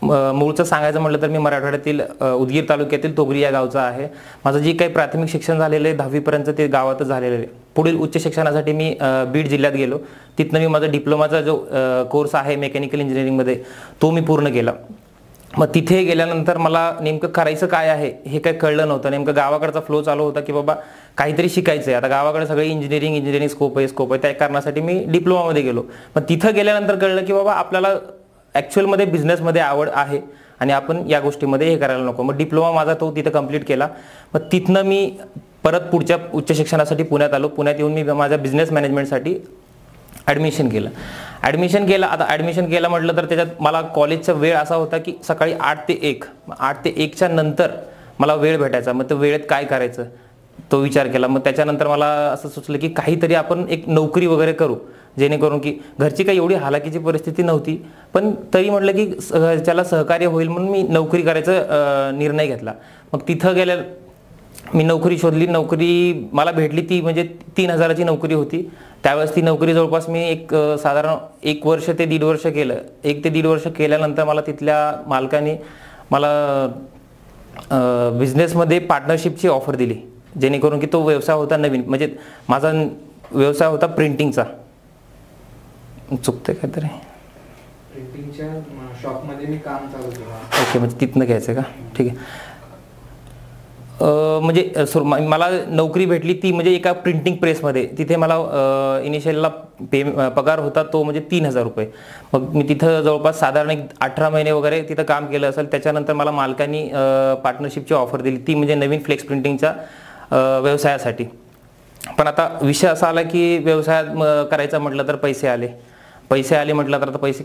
मूळचं सांगायचं म्हटलं तर मी मराठवाड्यातील उदगीर तालुक्यातील तोगरी या गावचा आहे. माझं जे काही प्राथमिक शिक्षण झालेलं आहे 10वी पर्यंत ते गावातच झालेलं आहे. पुढील उच्च शिक्षणासाठी मी बीड जिल्ह्यात गेलो. तिथनं मी माझा डिप्लोमाचा जो कोर्स आहे मेकॅनिकल इंजिनिअरिंगमध्ये तो मी पूर्ण केला. मग तिथे गेल्यानंतर मला नेमकं करायचं काय आहे हे काही कळलं नव्हतं. नेमकं गावाकडचा फ्लो चालू होता की बाबा काहीतरी शिकायचं आहे. आता गावाकडे सगळे इंजिनिअरिंग स्कोप आहे. त्या कारणासाठी मी डिप्लोमामध्ये गेलो. मग तिथं गेल्यानंतर कळलं की बाबा आपल्याला ॲक्च्युअलमध्ये बिझनेसमध्ये आवड आहे आणि आपण या गोष्टीमध्ये हे करायला नको. मग डिप्लोमा माझा तो तिथं कंप्लीट केला. मग तिथनं मी परत पुढच्या उच्च शिक्षणासाठी पुण्यात आलो. पुण्यात येऊन मी माझ्या बिझनेस मॅनेजमेंटसाठी ॲडमिशन केलं. आता ॲडमिशन केलं म्हटलं तर त्याच्यात मला कॉलेजचा वेळ असा होता की सकाळी 8 ते 1, 8 ते 1च्या नंतर मला वेळ भेटायचा. मग त्या वेळेत काय करायचं तो विचार केला. मग त्याच्यानंतर मला असं सुचलं की काहीतरी आपण एक नोकरी वगैरे करू, जेणेकरून की घरची काही एवढी हालाकीची परिस्थिती नव्हती, पण तरी म्हटलं की त्याला सहकार्य होईल म्हणून मी नोकरी करायचा निर्णय घेतला. मग तिथं गेल्या मी नोकरी शोधली. नोकरी मला भेटली ती म्हणजे 3000ची नोकरी होती. त्यावेळेस ती नोकरी जवळपास मी साधारण 1 वर्ष ते 1.5 वर्ष केलं. 1 ते 1.5 वर्ष केल्यानंतर मला तिथल्या मालकाने मला बिझनेसमध्ये पार्टनरशिपची ऑफर दिली, जेणेकरून की तो व्यवसाय होता नवीन. म्हणजे माझा व्यवसाय होता प्रिंटिंगचा. चुकते काहीतरी प्रिंटिंगच्या शॉपमध्ये मी काम चालू केलं. ओके, म्हणजे तिथनं घ्यायचं का? ठीक आहे. म्हणजे मला नोकरी भेटली ती म्हणजे एका प्रिंटिंग प्रेसमध्ये. तिथे मला इनिशियलला पगार होता तो म्हणजे 3000 रुपये. मग मी तिथं जवळपास साधारण 18 महिने वगैरे तिथं काम केलं असेल. त्याच्यानंतर मला मालकांनी पार्टनरशिपची ऑफर दिली, ती म्हणजे नवीन फ्लेक्स प्रिंटिंगच्या व्यवसायासाठी. पण आता विषय असा आला की व्यवसायात करायचं म्हटलं तर पैसे आले म्हटलं तर आता पैसे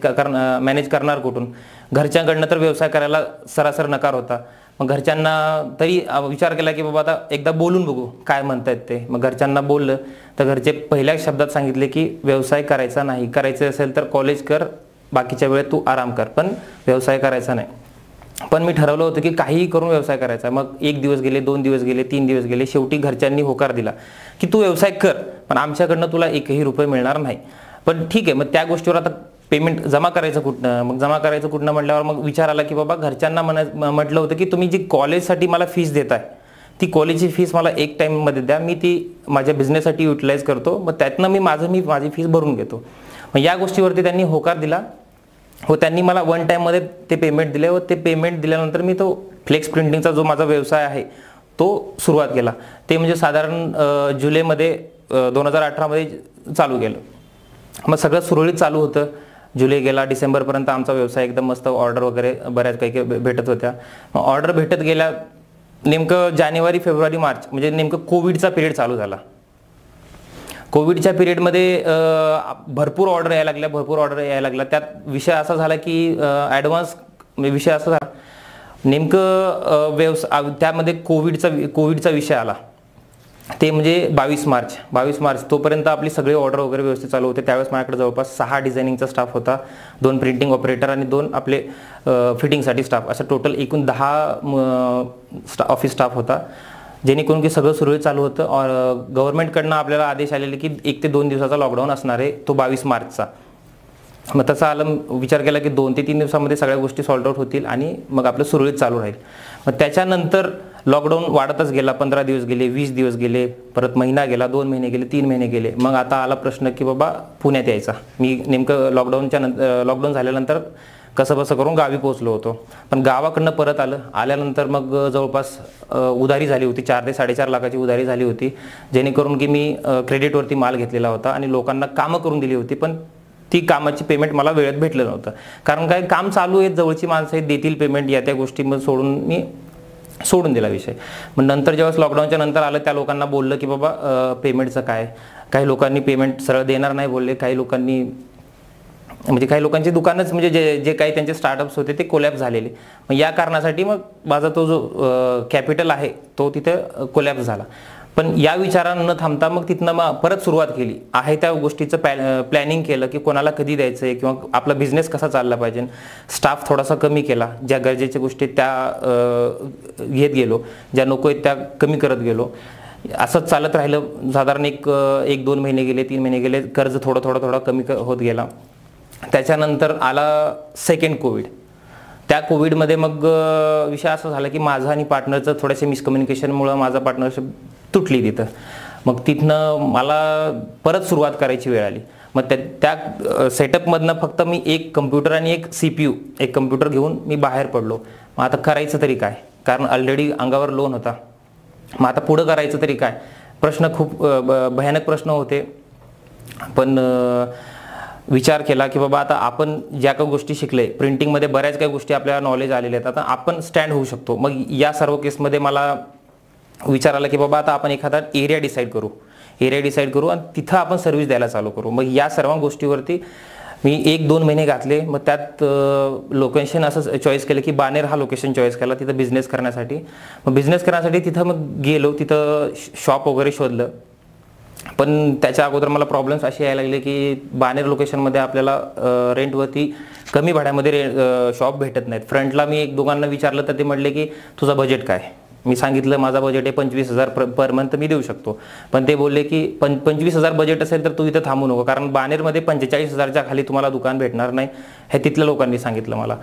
मॅनेज करणार कुठून? घरच्यांकडनं तर व्यवसाय करायला सरासर नकार होता. मग घरच्यांना तरी विचार केला की बाबा आता एकदा बोलून बघू काय म्हणतायत ते. मग घरच्यांना बोललं तर घरचे पहिल्या शब्दात सांगितले की व्यवसाय करायचा नाही, करायचं असेल तर कॉलेज कर, बाकीच्या वेळेत तू आराम कर, पण व्यवसाय करायचा नाही. पण मी ठरवलं होतं की काहीही करून व्यवसाय करायचा. मग 1 दिवस गेले, 2 दिवस गेले, 3 दिवस गेले. शेवटी घरच्यांनी होकार दिला की तू व्यवसाय कर, पण आमच्याकडनं तुला 1ही रुपये मिळणार नाही. पण ठीक आहे, मग त्या गोष्टीवर आता पेमेंट जमा करायचं कुठनं? मग जमा करायचं कुठनं म्हटल्यावर मग विचार आला की बाबा घरच्यांना म्हटलं होतं की तुम्ही जी कॉलेजसाठी मला फीस देताय ती कॉलेजची फीस मला 1 टाईममध्ये द्या, मी ती माझ्या बिझनेससाठी युटिलाइज करतो, मग त्यातनं मी माझी फीस भरून घेतो. मग या गोष्टीवरती त्यांनी होकार दिला व त्यांनी मला 1 टाईममध्ये ते पेमेंट दिले. व ते पेमेंट दिल्यानंतर मी तो फ्लेक्स प्रिंटिंगचा जो माझा व्यवसाय आहे तो सुरुवात केला. ते म्हणजे साधारण जुलैमध्ये 2018मध्ये चालू केलं. मग सगळं सुरळीत चालू होतं. जुलै गेला, डिसेंबरपर्यंत आमचा व्यवसाय एकदम मस्त, ऑर्डर वगैरे बऱ्याच काही भेटत होत्या. मग ऑर्डर भेटत गेल्या. नेमकं जानेवारी, फेब्रुवारी, मार्च म्हणजे नेमकं कोविडचा पिरियड चालू झाला. कोविडच्या पिरियडमध्ये भरपूर ऑर्डर यायला लागल्या. त्यात विषय असा झाला की ॲडव्हान्स विषय असा झाला, नेमकं त्यामध्ये कोविडचा विषय आला. ते म्हणजे 22 मार्च तोपर्यंत आपली सगळे ऑर्डर वगैरे व्यवस्थित चालू होते. त्यावेळेस माझ्याकडे जवळपास 6 डिझायनिंगचा स्टाफ होता, 2 प्रिंटिंग ऑपरेटर आणि 2 आपले फिटिंगसाठी स्टाफ, असं टोटल एकूण 10 ऑफिस स्टाफ होता, जेणेकरून की सगळं सुरळीत चालू होतं. गव्हर्नमेंटकडनं आपल्याला आदेश आलेले की 1 ते 2 दिवसाचा लॉकडाऊन असणार आहे, तो 22 मार्चचा. मग तसा विचार केला की 2 ते 3 दिवसामध्ये सगळ्या गोष्टी सॉल्ट आउट होतील आणि मग आपलं सुरळीत चालू राहील. मग त्याच्यानंतर लॉकडाऊन वाढतच गेला. 15 दिवस गेले, 20 दिवस गेले, परत महिना गेला, 2 महिने गेले, 3 महिने गेले. मग आता आला प्रश्न की बाबा पुण्यात यायचा. मी नेमकं लॉकडाऊन झाल्यानंतर कसं बसं करून गावी पोहोचलो होतो. पण गावाकडनं परत आल्यानंतर मग जवळपास उधारी झाली होती, 4 ते 4.5 लाखाची उधारी झाली होती, जेणेकरून की मी क्रेडिटवरती माल घेतलेला होता आणि लोकांना कामं करून दिली होती. पण ती कामाची पेमेंट मला वेळेत भेटलं नव्हतं. कारण काय, काम चालू आहेत, जवळची माणसं आहेत, देतील पेमेंट, या त्या गोष्टी मी सोडून दिला विषय. मग नंतर जेव्हा लॉकडाऊनच्या नंतर आलं, त्या लोकांना बोललं की बाबा पेमेंटचं काय. काही लोकांनी पेमेंट सरळ देणार नाही बोलले, काही लोकांची दुकानच म्हणजे जे काही त्यांचे स्टार्टअप्स होते ते कोलॅप्स झालेले. मग या कारणासाठी मग माझा तो जो कॅपिटल आहे तो तिथे कोलॅप्स झाला. पण या विचारानं न थांबता मग तिथनं मग परत सुरुवात केली. आहे त्या गोष्टीचं प्लॅनिंग केलं की कोणाला कधी द्यायचं आहे किंवा आपला बिझनेस कसा चालला पाहिजे. स्टाफ थोडासा कमी केला, ज्या गरजेच्या गोष्टी त्या घेत गेलो, ज्या नको आहेत त्या कमी करत गेलो. असंच चालत राहिलं. साधारण 1-2 महिने गेले, 3 महिने गेले, कर्ज थोडं कमी होत गेला. त्याच्यानंतर आला सेकंड कोविड. त्या कोविडमध्ये मग विषय असा झाला की माझं आणि पार्टनरचं थोड्याशा मिसकम्युनिकेशनमुळं माझा पार्टनरशिप तुटली तिथं. मग तिथनं मला परत सुरुवात करायची वेळ आली. मग त्या सेटअपमधनं फक्त मी एक कम्प्युटर आणि एक CPU, एक कम्प्युटर घेऊन मी बाहेर पडलो. मग आता करायचं तरी काय, कारण ऑलरेडी अंगावर लोन होता. मग आता पुढं करायचं तरी काय, प्रश्न खूप भयानक प्रश्न होते. पण विचार केला की बाबा आता आपण ज्या काही गोष्टी शिकले, प्रिंटिंगमध्ये बऱ्याच काही गोष्टी आपल्याला नॉलेज आलेले आहेत, आता आपण स्टँड होऊ शकतो. मग या सर्व केसमध्ये मला विचार आला की बाबा आता आपण एखादा एरिया डिसाईड करू आणि तिथं आपण सर्व्हिस द्यायला चालू करू. मग या सर्व गोष्टीवरती मी 1-2 महिने घातले. मग त्यात लोकेशन असं चॉईस केलं की बाणेर हा लोकेशन चॉईस केला तिथं बिझनेस करण्यासाठी. मग बिझनेस करण्यासाठी तिथं मग गेलो, तिथं शॉप वगैरे शोधलं. पण त्याच्या अगोदर मला प्रॉब्लेम्स असे यायला लागले की बाणेर लोकेशनमध्ये आपल्याला रेंटवरती कमी भाड्यामध्ये शॉप भेटत नाहीत. फ्रंटला मी 1 दोघांना विचारलं तर ते म्हटले की तुझा बजेट काय. मी सांगितलं माझा बजेट आहे 25,000 पर मंथ मी देऊ शकतो. पण ते बोलले की 25,000 बजेट असेल तर तू इथं थांबू नको, कारण बाणेरमध्ये 45,000च्या खाली तुम्हाला दुकान भेटणार नाही, हे तिथल्या लोकांनी सांगितलं मला.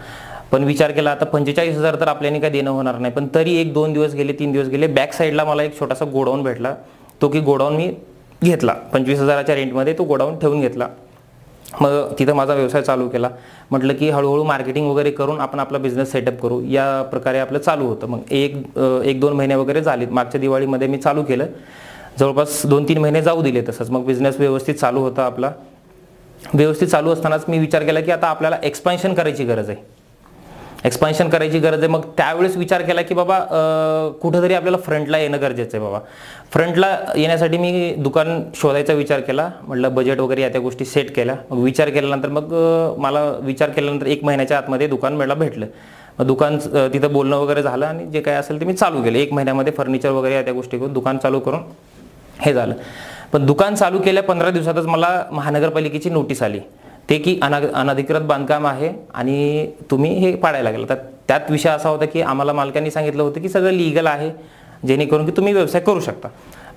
पण विचार केला आता 45,000 तर आपल्याने काय देणं होणार नाही. पण तरी 1-2 दिवस गेले, 3 दिवस गेले. बॅक साईडला मला एक छोटासा गोडाऊन भेटला. तो की गोडाऊन मी घेतला 25,000च्या रेंटमध्ये, तो गोडाऊन ठेवून घेतला. मग तिथं माझा व्यवसाय चालू केला. म्हटलं की हळूहळू मार्केटिंग वगैरे करून आपण आपला बिझनेस सेटअप करू, या प्रकारे आपलं चालू होतं. मग 1-2 महिने वगैरे झाले. मागच्या दिवाळीमध्ये मी चालू केलं. जवळपास 2-3 महिने जाऊ दिले तसंच. मग बिझनेस व्यवस्थित चालू होता आपला. व्यवस्थित चालू असतानाच मी विचार केला की आता आपल्याला एक्सपान्शन करायची गरज आहे. मग त्यावेळेस विचार केला की बाबा कुठंतरी आपल्याला फ्रंटला येणं गरजेचं आहे. बाबा फ्रंटला येण्यासाठी मी दुकान शोधायचा विचार केला. म्हटलं बजेट वगैरे या त्या गोष्टी सेट केल्या. मग विचार केल्यानंतर मला 1 महिन्याच्या आतमध्ये दुकान मला भेटलं. मग दुकान तिथं बोलणं वगैरे झालं आणि जे काय असेल ते मी चालू केलं. 1 महिन्यामध्ये फर्निचर वगैरे या त्या गोष्टी करून दुकान चालू करून हे झालं. पण दुकान चालू केल्या 15 दिवसातच मला महानगरपालिकेची नोटीस आली, ते की अनधिकृत बांधकाम आहे आणि तुम्ही हे पाडायला लागलं. तर त्यात विषय असा होता की आम्हाला मालकांनी सांगितलं होतं की सगळं लीगल आहे, जेणेकरून की तुम्ही व्यवसाय करू शकता.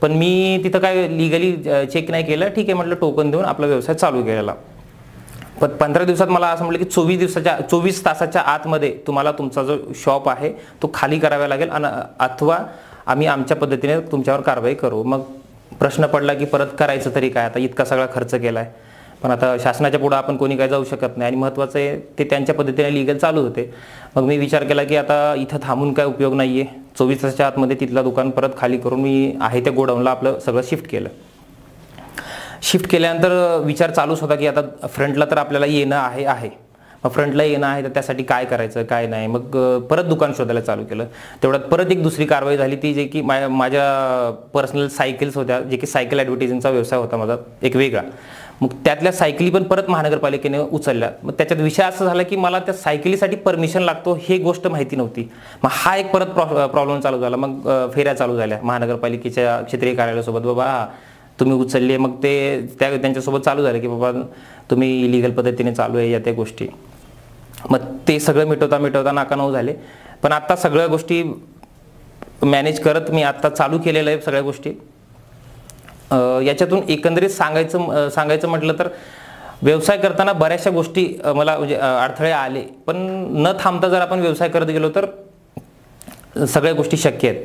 पण मी तिथं काय लिगली चेक नाही केलं. ठीक आहे म्हटलं, टोकन देऊन आपला व्यवसाय चालू केलेला. पण 15 दिवसात मला असं म्हटलं की 24 तासाच्या आतमध्ये तुम्हाला तुमचा जो शॉप आहे तो खाली करावा लागेल अथवा आम्ही आमच्या पद्धतीने तुमच्यावर कारवाई करू. मग प्रश्न पडला की परत करायचं तरी काय, आता इतका सगळा खर्च केला आहे. पण आता शासनाच्या पुढे आपण कोणी काय जाऊ शकत नाही आणि महत्त्वाचं आहे ते त्यांच्या पद्धतीने लीगल चालू होते. मग मी विचार केला की आता इथं थांबून काय उपयोग नाही आहे. 24 तासाच्या आतमध्ये तिथलं दुकान परत खाली करून मी आहे त्या गोडाऊनला आपलं सगळं शिफ्ट केलं. शिफ्ट केल्यानंतर विचार चालूच होता की आता फ्रंटला तर आपल्याला येणं आहे. मग फ्रंटला येणं आहे तर त्यासाठी काय करायचं काय नाही. मग परत दुकान शोधायला चालू केलं. तेवढ्यात परत एक दुसरी कारवाई झाली, ती जे की माझ्या पर्सनल सायकल्स होत्या, जे की सायकल ॲडव्हर्टायझिंगचा व्यवसाय होता माझा एक वेगळा. मग त्यातल्या सायकली पण परत महानगरपालिकेने उचलल्या. मग त्याच्यात विषय असा झाला की मला त्या सायकलीसाठी परमिशन लागतो हे गोष्ट माहिती नव्हती. मग हा एक परत प्रॉब्लेम चालू झाला. मग फेऱ्या चालू झाल्या महानगरपालिकेच्या क्षेत्रीय कार्यालयासोबत, बाबा तुम्ही उचलले. मग ते त्यांच्यासोबत चालू झालं की बाबा तुम्ही इलिगल पद्धतीने चालू आहे या त्या गोष्टी. मग ते सगळं मिटवता नाकानऊ झाले. पण आता सगळ्या गोष्टी मॅनेज करत मी आता चालू केलेलं आहे सगळ्या गोष्टी. याच्यातून एकंदरीत सांगायचं म्हटलं तर व्यवसाय करताना बऱ्याचशा गोष्टी मला म्हणजे अडथळे आले, पण न थांबता जर आपण व्यवसाय करत गेलो तर सगळ्या गोष्टी शक्य आहेत.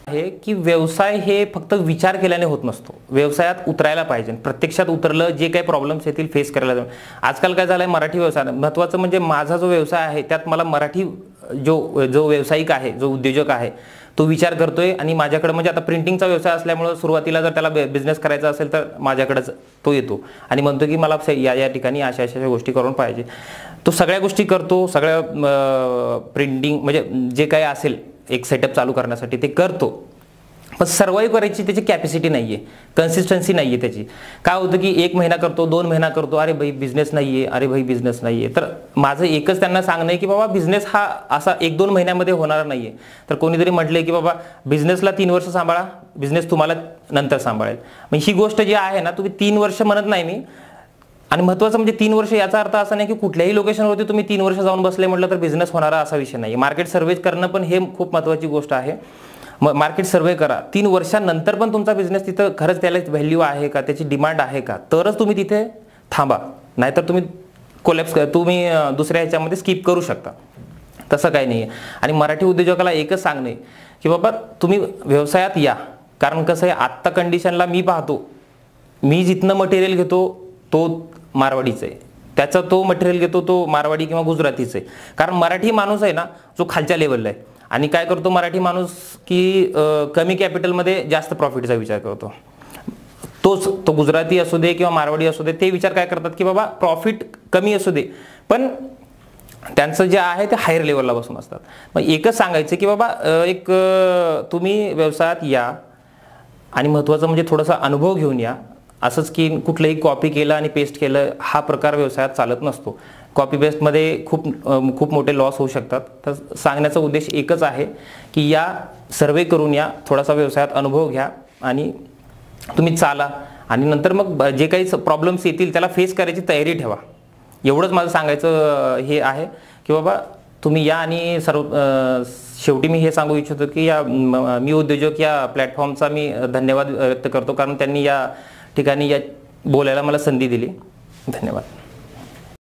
आहे की व्यवसाय हे फक्त विचार केल्याने होत नसतो, व्यवसायात उतरायला पाहिजे. प्रत्यक्षात उतरलं, जे काही प्रॉब्लेम्स येतील फेस करायला. आजकाल काय झालंय, मराठी व्यवसाय महत्त्वाचं म्हणजे माझा जो व्यवसाय आहे त्यात मला मराठी जो व्यावसायिक आहे, जो उद्योजक आहे तो विचार करतोय. आणि माझ्याकडे म्हणजे आता प्रिंटिंगचा व्यवसाय असल्यामुळे सुरुवातीला जर त्याला बिझनेस करायचा असेल तर माझ्याकडेच तो येतो आणि म्हणतो की मला या ठिकाणी अशा गोष्टी करून पाहिजे. तो सगळ्या गोष्टी करतो, सगळ्या प्रिंटिंग म्हणजे जे काही असेल एक सेटअप चालू करण्यासाठी ते करतो. पण सर्वाईव्ह करायची त्याची कॅपॅसिटी नाही आहे, कन्सिस्टन्सी नाही आहे त्याची. काय होतं की 1 महिना करतो, 2 महिना करतो, अरे भाई बिझनेस नाही आहे, तर माझं एकच त्यांना सांगणं आहे की बाबा बिझनेस हा असा 1-2 महिन्यामध्ये होणार नाही आहे. तर कोणीतरी म्हटलंय की बाबा बिझनेसला 3 वर्ष सांभाळा, बिझनेस तुम्हाला नंतर सांभाळेल. मग ही गोष्ट जी आहे ना, तुम्ही 3 वर्ष म्हणत नाही मी. आणि महत्त्वाचं म्हणजे 3 वर्ष याचा अर्थ असा नाही की कुठल्याही लोकेशनवरती तुम्ही 3 वर्ष जाऊन बसले म्हटलं तर बिझनेस होणारा असा विषय नाही. मार्केट सर्व्हे करणं पण हे खूप महत्त्वाची गोष्ट आहे. मार्केट सर्व्हे करा. 3 वर्षांनंतर पण तुमचा बिझनेस तिथं खरंच त्याला व्हॅल्यू आहे का, त्याची डिमांड आहे का, तरच तुम्ही तिथे थांबा. नाहीतर तुम्ही कोलॅप्स तुम्ही दुसऱ्या ह्याच्यामध्ये स्किप करू शकता. तसं काही नाही आहे. आणि मराठी उद्योजकाला एकच सांगणे की बाबा तुम्ही व्यवसायात या. कारण कसं आहे, आत्ता कंडिशनला मी पाहतो, मी जिथनं मटेरियल घेतो तो मारवाडीचं आहे, त्याचा तो मटेरियल घेतो तो मारवाडी किंवा गुजरातीच आहे. कारण मराठी माणूस आहे ना जो खालच्या लेवलला आहे, आणि काय करतो मराठी माणूस की कमी कॅपिटलमध्ये जास्त प्रॉफिटचा विचार करतो. तो गुजराती असू दे किंवा मारवाडी असू दे, ते विचार काय करतात की बाबा प्रॉफिट कमी असू दे, पण त्यांचं जे आहे ते हायर लेवलला बसून असतात. मग एकच सांगायचं की बाबा तुम्ही व्यवसायात या, आणि महत्त्वाचं म्हणजे थोडासा अनुभव घेऊन या. असंच की कुठलंही कॉपी केलं आणि पेस्ट केलं हा प्रकार व्यवसायात चालत नसतो. कॉपी पेस्टमध्ये खूप मोठे लॉस होऊ शकतात. तर सांगण्याचा उद्देश एकच आहे की या, सर्वे करून या, थोडासा व्यवसायात अनुभव घ्या आणि तुम्ही चाला, आणि नंतर मग जे काही प्रॉब्लेम्स येतील त्याला फेस करायची तयारी ठेवा. एवढंच माझं सांगायचं हे आहे की बाबा तुम्ही या. आणि शेवटी मी हे सांगू इच्छितो की या मी उद्योजक या प्लॅटफॉर्मचा मी धन्यवाद व्यक्त करतो, कारण त्यांनी या ठिकाणी या बोलायला मला संधी दिली. धन्यवाद.